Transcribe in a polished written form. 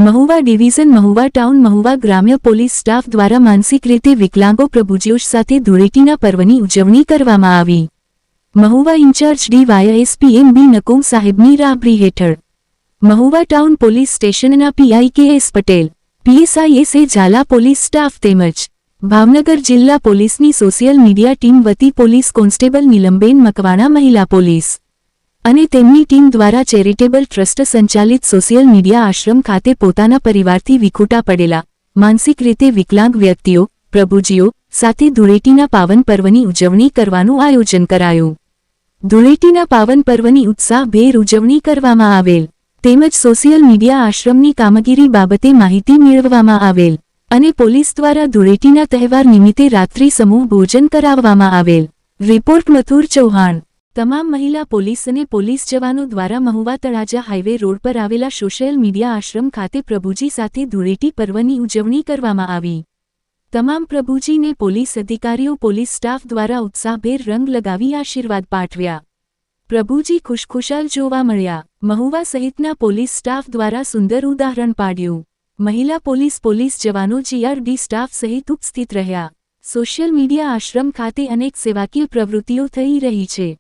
Mahuva division Mahuva town Mahuva ગ્રામ્ય police staff દ્વારા માનસિક રીતે વિકલાંગો પ્રભુજોશ સાથે ધૂળેટીના પર્વની ઉજવણી કરવામાં આવી. Mahuva incharge DYSP M B Nakum સાહેબની રાહબરી હેઠળ મહુવા ટાઉન પોલીસ સ્ટેશનના PI K S. Patel, PSI S A. Zala police staff તેમજ ભાવનગર જિલ્લા પોલીસની સોશિયલ મીડિયા ટીમ વતી પોલીસ કોન્સ્ટેબલ નીલમબેન મકવાણા મહિલા પોલીસ અને તેમની ટીમ દ્વારા ચેરિટેબલ ટ્રસ્ટ સંચાલિત સોશિયલ મીડિયા આશ્રમ ખાતે પોતાના પરિવારથી વિખૂટા પડેલા માનસિક રીતે વિકલાંગ વ્યક્તિઓ પ્રભુજીઓ સાથે ધૂળેટીના પાવન પર્વની ઉજવણી કરવાનું આયોજન કરાયું. ધૂળેટીના પાવન પર્વની ઉત્સાહભેર ઉજવણી કરવામાં આવેલ તેમજ સોશિયલ મીડિયા આશ્રમની કામગીરી બાબતે માહિતી મેળવવામાં આવેલ અને પોલીસ દ્વારા ધૂળેટીના તહેવાર નિમિત્તે રાત્રિ સમૂહ ભોજન કરાવવામાં આવેલ. રિપોર્ટ મથુર ચૌહાણ. તમામ મહિલા પોલીસ અને પોલીસ જવાનો દ્વારા મહુવા તળાજા હાઈવે રોડ પર આવેલા સોશિયલ મીડિયા આશ્રમ ખાતે પ્રભુજી સાથે ધૂળેટી પર્વની ઉજવણી કરવામાં આવી. તમામ પ્રભુજીને પોલીસ અધિકારીઓ પોલીસ સ્ટાફ દ્વારા ઉત્સાહભેર રંગ લગાવી આશીર્વાદ પાઠવ્યા. પ્રભુજી ખુશખુશાલ જોવા મળ્યા. મહુવા સહિતના પોલીસ સ્ટાફ દ્વારા સુંદર ઉદાહરણ પાડ્યું. મહિલા પોલીસ જવાનો જીઆરડી સ્ટાફ સહિત ઉપસ્થિત રહ્યા. સોશિયલ મીડિયા આશ્રમ ખાતે અનેક સેવાકીય પ્રવૃત્તિઓ થઈ રહી છે.